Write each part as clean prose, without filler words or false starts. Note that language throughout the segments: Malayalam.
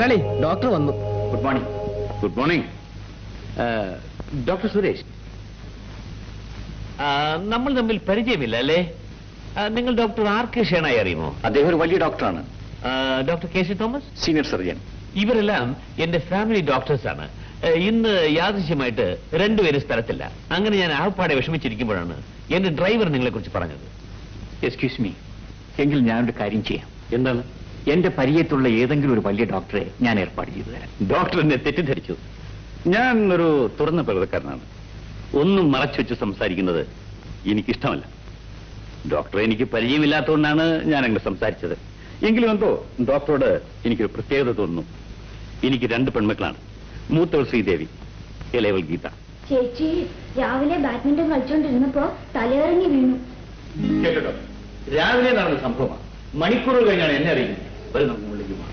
മുതലാളി ഡോക്ടർ വന്നു. Good morning. Good morning. Doctor Suresh, നമ്മൾ തമ്മിൽ പരിചയമില്ല അല്ലേ? നിങ്ങൾ ഡോക്ടർ ആർ കെ ഷേണായി അറിയുമോ? അദ്ദേഹം ഒരു വലിയ ഡോക്ടറാണ്. Doctor K C Thomas, senior surgeon. ഇവരെല്ലാം എന്റെ ഫാമിലി ഡോക്ടേഴ്സാണ്. ഇന്ന് യാദൃശ്യമായിട്ട് രണ്ടുപേരും സ്ഥലത്തില്ല. അങ്ങനെ ഞാൻ ആപ്പാടെ വിഷമിച്ചിരിക്കുമ്പോഴാണ് എന്റെ ഡ്രൈവർ നിങ്ങളെ കുറിച്ച് പറഞ്ഞത്. എക്സ്ക്യൂസ് മീ, എങ്കിൽ ഞാനൊരു കാര്യം ചെയ്യാം. എന്താണ്? എന്റെ പരിചയത്തുള്ള ഏതെങ്കിലും ഒരു വലിയ ഡോക്ടറെ ഞാൻ ഏർപ്പാട് ചെയ്തു തരാം. ഡോക്ടർ എന്നെ തെറ്റിദ്ധരിച്ചു. ഞാൻ ഒരു തുറന്ന പ്രകൃതക്കാരനാണ്. ഒന്നും മറച്ചു വെച്ച് സംസാരിക്കുന്നത് എനിക്കിഷ്ടമല്ല. ഡോക്ടറെ എനിക്ക് പരിചയമില്ലാത്തതുകൊണ്ടാണ് ഞാൻ അങ്ങനെ സംസാരിച്ചത്. എങ്കിലും എന്തോ ഡോക്ടറോട് എനിക്കൊരു പ്രത്യേകത തോന്നുന്നു. എനിക്ക് 2 പെൺമക്കളാണ്. മൂത്തവൾ ശ്രീദേവി, ഇളയവൾ ഗീത. ചേച്ചി രാവിലെ ബാഡ്മിന്റൺ കളിച്ചോണ്ടിരുന്നപ്പോ തലയിറങ്ങി വീണു. കേട്ടോ, രാവിലെ നടന്ന സംഭവമാണ്. മണിക്കൂറുകൾ കഴിഞ്ഞാണ് എന്നെ അറിയുന്നത്. വരും, നമുക്ക് മുകളിലേക്ക് പോകാം.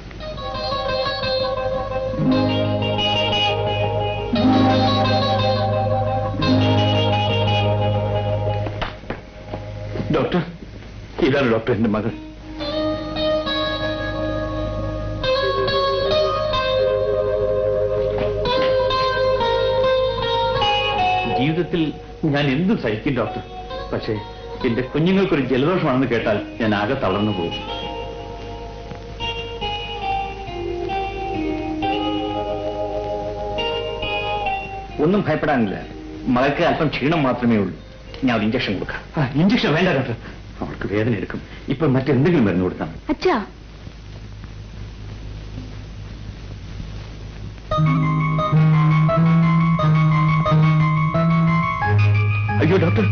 ഡോക്ടർ, ഇതാണ് ഡോക്ടർ, എന്റെ മകൾ. ജീവിതത്തിൽ ഞാൻ എന്തും സഹിക്കും ഡോക്ടർ. പക്ഷേ എന്റെ കുഞ്ഞുങ്ങൾക്കൊരു ജലദോഷമാണെന്ന് കേട്ടാൽ ഞാൻ ആകെ തളർന്നു പോകും. ഒന്നും ഭയപ്പെടാനില്ല. മകൾക്ക് അല്പം ക്ഷീണം മാത്രമേ ഉള്ളൂ. ഞാൻ ഒരു ഇഞ്ചക്ഷൻ കൊടുക്കാം. ഇഞ്ചക്ഷൻ വേണ്ട ഡോക്ടർ, അവൾക്ക് വേദന എടുക്കും. ഇപ്പൊ മറ്റെന്തെങ്കിലും മരുന്ന് കൊടുത്താൽ മതി. അച്ഛാ, അയ്യോ ഡോക്ടർ,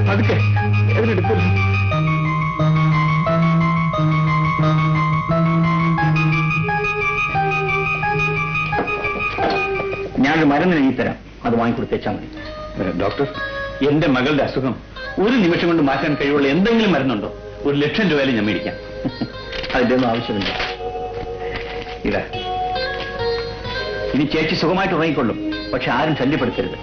പതുക്കെ, വേദന എടുക്കരുത്. ഞാനൊരു മരുന്ന് എഴുതി തരാം, അത് വാങ്ങിക്കൊടുത്തേച്ചാൽ മതി. ഡോക്ടർ, എന്റെ മകളുടെ അസുഖം ഒരു നിമിഷം കൊണ്ട് മാറ്റാൻ കഴിവുള്ള എന്തെങ്കിലും മരുന്നുണ്ടോ? 1,00,000 രൂപയിലും ഞാൻ മേടിക്കാം. അതിന്റെ ഒന്നും ആവശ്യമില്ല. ഇതാ, ഇനി ചേച്ചി സുഖമായിട്ട് ഉറങ്ങിക്കൊള്ളും. പക്ഷെ ആരും ശല്യപ്പെടുത്തരുത്.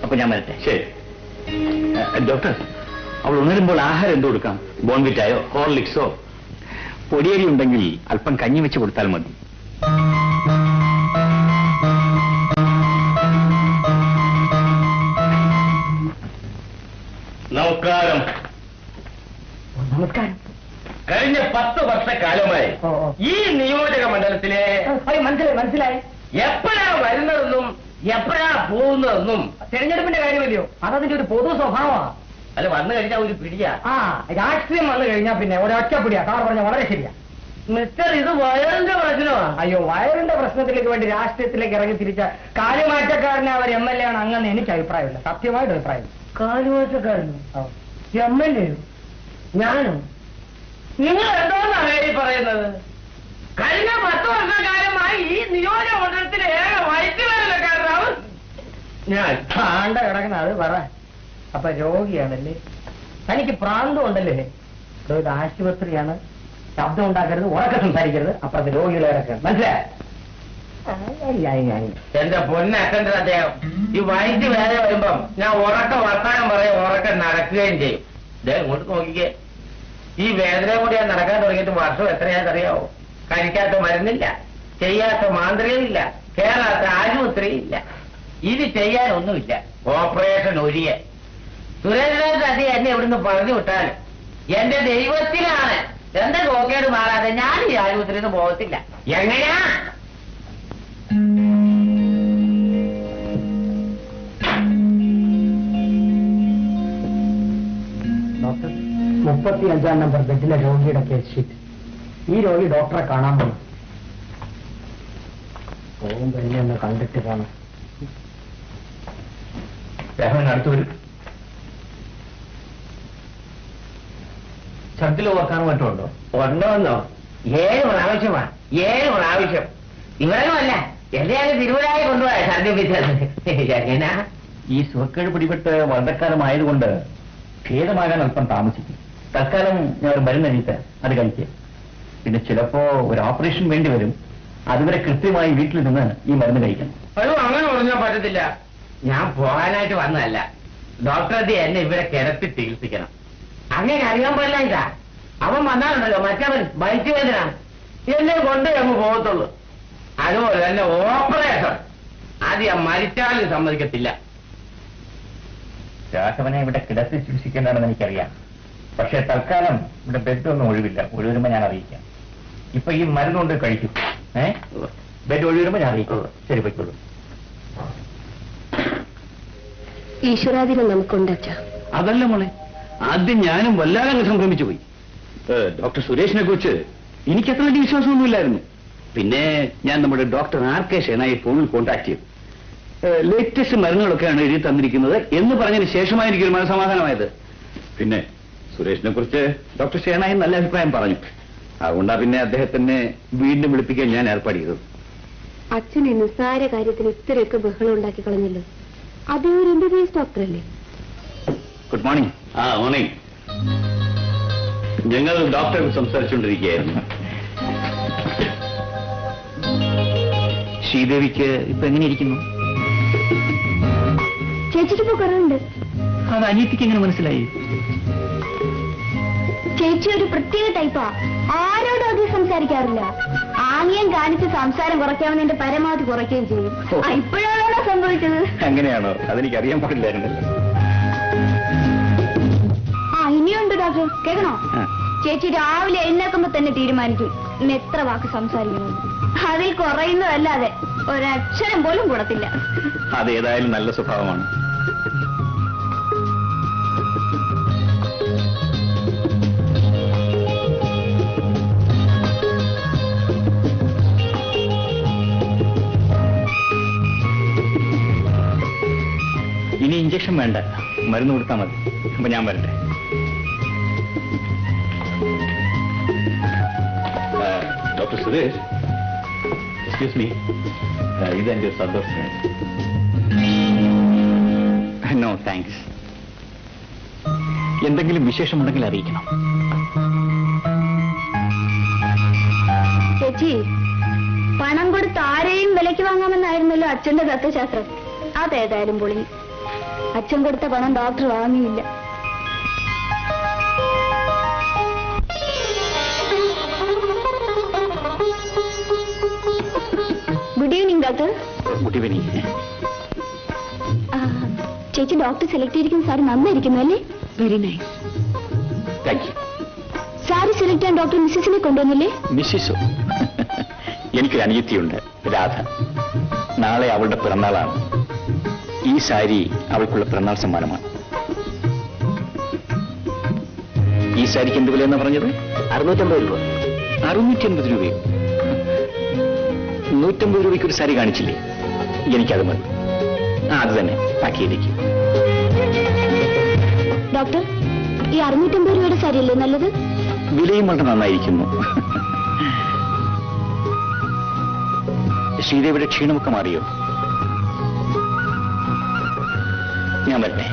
അപ്പൊ ഞാൻ വരട്ടെ. ശരി ഡോക്ടർ, അവൾ ഉണരുമ്പോൾ ആഹാരം എന്ത് കൊടുക്കാം? ബോൺവിറ്റായോ ഹോർലിക്സോ? പൊടിയരി ഉണ്ടെങ്കിൽ അല്പം കഞ്ഞി വെച്ച് കൊടുത്താൽ മതി. നമസ്കാരം. നമസ്കാരം. കഴിഞ്ഞ 10 വർഷക്കാലമായി ഈ നിയോജക മണ്ഡലത്തിലെ മനസ്സിലായി എപ്പോഴാ വരുന്നതെന്നും എപ്പോഴാ പോകുന്നതെന്നും തെരഞ്ഞെടുപ്പിന്റെ കാര്യമല്ലയോ? അതതിന്റെ ഒരു പൊതു സ്വഭാവമാണ്. അല്ല, വന്നു കഴിഞ്ഞാൽ ഒരു പിടിയാ. രാഷ്ട്രീയം വന്നു കഴിഞ്ഞാൽ പിന്നെ ഒരൊറ്റ പിടിയാ. സാർ പറഞ്ഞ വളരെ ശരിയാ. മിസ്റ്റർ, ഇത് വയറിന്റെ പ്രശ്നമാണ്. അയ്യോ, വയറിന്റെ പ്രശ്നത്തിലേക്ക് വേണ്ടി രാഷ്ട്രീയത്തിലേക്ക് ഇറങ്ങി തിരിച്ച കാലുമാറ്റക്കാരനെ അവർ MLA ആണ് അങ്ങനെ എനിക്ക് അഭിപ്രായമില്ല. സത്യമായിട്ട് അഭിപ്രായം. കാലുമാറ്റക്കാരനും MLA ഞാനും? നിങ്ങൾ എന്തോന്നാണ് ഈ പറയുന്നത്? കഴിഞ്ഞ 10 വർഷക്കാലമായി ഈ നിയോജക മണ്ഡലത്തിലെ ഏക വൈദ്യുതകാരനാണ് ഞാൻ. ആണ്ട കിടക്കുന്ന അത് പറ. അപ്പൊ രോഗിയാണല്ലേ? തനിക്ക് പ്രാന്തം ഉണ്ടല്ലേ? ഇത് ആശുപത്രിയാണ്. ശബ്ദം ഉണ്ടാക്കരുത്, ഉറക്കെ സംസാരിക്കരുത്. അപ്പുറത്ത് രോഗികളെ കിടക്കണം. മനസ്സിലായി? എന്റെ പൊന്നറ്റന്റെ അദ്ദേഹം ഈ വൈദ്യ വേദന വരുമ്പം ഞാൻ ഉറക്ക വർത്താനം പറയും, ഉറക്കം നടക്കുകയും ചെയ്യും. അദ്ദേഹം ഇങ്ങോട്ട് നോക്കിക്കേ. ഈ വേദന കൂടി ഞാൻ നടക്കാൻ തുടങ്ങിയിട്ട് വർഷം എത്രയാണെന്നറിയാവോ? കഴിക്കാത്ത മരുന്നില്ല, ചെയ്യാത്ത മാന്ത്രികയില്ല, കേറാത്ത ആശുപത്രിയില്ല. ഇത് ചെയ്യാനൊന്നുമില്ല. ഓപ്പറേഷൻ ഒഴിയെ. സുരേന്ദ്രനാഥ് അതി എന്നെ ഇവിടുന്ന് പറഞ്ഞു വിട്ടാലും എന്റെ ദൈവത്തിനാണ് എന്റെ നോക്കേട് മാറാതെ ഞാൻ ഈ ആശുപത്രിയിൽ നിന്ന് പോകത്തില്ല. എങ്ങനെയാ? ഡോക്ടർ, 35-ാം നമ്പർ ബെഡിലെ രോഗിയുടെ കേസ് ഷീറ്റ്. ഈ രോഗി ഡോക്ടറെ കാണാൻ പോകും. പോകുമ്പോ എന്നെ ഒന്ന് കണ്ടിട്ട് കാണാം. അടുത്ത് വരും. ഛർദിൽ ഓർക്കാനും മറ്റുണ്ടോ? ഉണ്ടോന്നോ? 7 പ്രാവശ്യമാണ്. 7 പ്രാവശ്യം. ഇവരൊന്നുമല്ല, എന്നെയാണ് തിരുവനായി കൊണ്ടുപോയ ഛർദിപ്പിച്ചത്. എങ്ങനാ? ഈ സുഖക്കേട് പിടിപെട്ട് വളരെക്കാലമായതുകൊണ്ട് ഭേദമാകാൻ അല്പം താമസിക്കും. തൽക്കാലം ഞാൻ ഒരു മരുന്ന് എഴുതി അത് കഴിക്കുക. പിന്നെ ചിലപ്പോ ഒരു ഓപ്പറേഷൻ വേണ്ടി വരും. അതുവരെ കൃത്യമായി വീട്ടിൽ നിന്ന് ഈ മരുന്ന് കഴിക്കണം. അയ്യോ, അങ്ങനെ പറഞ്ഞാൽ പറ്റത്തില്ല. ഞാൻ പോകാനായിട്ട് വന്നതല്ല. ഡോക്ടർ എന്നെ ഇവിടെ കിടത്തി ചികിത്സിക്കണം. അങ്ങനെ അറിയാൻ പാടില്ല. ഇതാ അവൻ വന്നാലുണ്ടല്ലോ മറ്റവൻ ബൈക്ക് വേദന എന്നെ കൊണ്ടേ അങ്ങ് പോകത്തുള്ളൂ. അതുപോലെ തന്നെ ഓപ്പറേഷൻ അത് ഞാൻ മരിച്ചാലും സമ്മതിക്കത്തില്ല. രാഘവനെ ഇവിടെ കിടത്തി ചികിത്സിക്കേണ്ടതെന്ന് എനിക്കറിയാം. പക്ഷെ തൽക്കാലം ഇവിടെ ബെഡൊന്നും ഒഴിവില്ല. ഒഴിവരുമ്പോ ഞാൻ അറിയിക്കാം. ഇപ്പൊ ഈ മരുന്നുകൊണ്ട് കഴിക്കും. ബെഡ് ഒഴിവരുമ്പോ ഞാൻ അറിയിക്കുള്ളൂ. ശരി, പോയിക്കോളൂ. ഈശ്വരാധീനം നമുക്കുണ്ട് അച്ഛാ. അതല്ല മോളെ, ആദ്യം ഞാനും വല്ലാതെ സംഭ്രമിച്ചു പോയി. ഡോക്ടർ സുരേഷിനെ കുറിച്ച് എനിക്ക് അത്ര വലിയ വിശ്വാസമൊന്നുമില്ലായിരുന്നു. പിന്നെ ഞാൻ നമ്മുടെ ഡോക്ടർ ആർ.കെ. ഷേണായി ഫോണിൽ കോൺടാക്ട് ചെയ്തു. ലേറ്റസ്റ്റ് മരുന്നുകളൊക്കെയാണ് എഴുതി തന്നിരിക്കുന്നത് എന്ന് പറഞ്ഞതിന് ശേഷമായി എനിക്കൊരു മനസമാധാനമായത്. പിന്നെ സുരേഷിനെ കുറിച്ച് ഡോക്ടർ ഷേണായി നല്ല അഭിപ്രായം പറഞ്ഞു. അതുകൊണ്ടാ പിന്നെ അദ്ദേഹത്തിനെ വീണ്ടും വിളിപ്പിക്കാൻ ഞാൻ ഏർപ്പാട് ചെയ്തത്. അച്ഛൻ ഈ നിസ്സാര കാര്യത്തിന് ഇത്രയൊക്കെ ബഹളം ഉണ്ടാക്കി കളഞ്ഞല്ലോ. അതേ ഒരു MBBS ഡോക്ടറല്ലേ? Good morning. മോർണിംഗ്. ഞങ്ങൾ ഡോക്ടറെ സംസാരിച്ചുകൊണ്ടിരിക്കുകയായിരുന്നു. ശ്രീദേവിക്ക് ഇപ്പൊ എങ്ങനെയിരിക്കുന്നു? ചേച്ചിക്ക് ഇപ്പൊ കുറവുണ്ട്. അത് അനിയത്തിക്ക് എങ്ങനെ മനസ്സിലായി? ചേച്ചി ഒരു പ്രത്യേക ടൈപ്പാ. ആരോടും അധികം സംസാരിക്കാറില്ല. ആംഗ്യം കാണിച്ച് സംസാരം കുറയ്ക്കാമെന്ന് എന്റെ പരമാവധി കുറയ്ക്കുകയും ചെയ്യും. ഇപ്പോഴാണോ സംഭവിച്ചത്? അങ്ങനെയാണോ? അതെനിക്കറിയാൻ പാടില്ലായിരുന്നല്ലോ. ഇനിയുണ്ട് ഡോക്ടർ, കേൾക്കണോ? ചേച്ചി രാവിലെ എഴുന്നേൽക്കുമ്പോ തന്നെ തീരുമാനിക്കും ഇന്ന് എത്ര വാക്ക് സംസാരിക്കണം. അതിൽ കുറയുന്നതല്ലാതെ ഒരക്ഷരം പോലും കൂടത്തില്ല. അതേതായാലും നല്ല സ്വഭാവമാണ്. ഇനി ഇഞ്ചക്ഷൻ വേണ്ട, മരുന്ന് കൊടുത്താൽ മതി. അപ്പൊ ഞാൻ വരട്ടെ. ഡോക്ടർ സുരേഷ്, എക്സ്ക്യൂസ് മീ, ഇതെന്റെ സന്തോഷം. No thanks. എന്തെങ്കിലും വിശേഷമുണ്ടെങ്കിൽ അറിയിക്കണം. ചേച്ചി, പണം കൊടുത്ത് ആരെയും വിലയ്ക്ക് വാങ്ങാമെന്നായിരുന്നല്ലോ അച്ഛന്റെ തത്വശാസ്ത്രം. അതേതായാലും പൊളി. അച്ഛൻ കൊടുത്ത പണം ഡോക്ടർ വാങ്ങിയില്ല. Good evening doctor. Good evening. ചേച്ചി ഡോക്ടർ സെലക്ട് ചെയ്തിരിക്കുന്ന സാരി നന്നായിരിക്കുന്നു അല്ലേ? Very nice. Thank you. Sari select ചെയ്യാൻ ഡോക്ടർ മിസ്സിസിനെ കൊണ്ടുവന്നില്ലേ? മിസ്സിസോ? എനിക്കൊരു അനിയത്തിയുണ്ട്, രാധ. നാളെ അവളുടെ പിറന്നാളാണ്. ഈ സാരി അവൾക്കുള്ള പിറന്നാൾ സമ്മാനമാണ്. ഈ സാരിക്ക് എന്ത് വിലയെന്നാ പറഞ്ഞത്? 650 രൂപ. 650 രൂപയോ? 150 രൂപയ്ക്ക് ഒരു സാരി കാണിച്ചില്ലേ? എനിക്കത് മതി. അത് തന്നെ പാക്ക് ചെയ്തേക്ക്. ഡോക്ടർ, ഈ 650 രൂപയുടെ സാരിയല്ലേ നല്ലത്? വിലയും വളരെ നന്നായിരിക്കുന്നു. ശ്രീദേവിയുടെ ക്ഷീണമൊക്കെ മാറിയോ? ഞാൻ വരട്ടെ.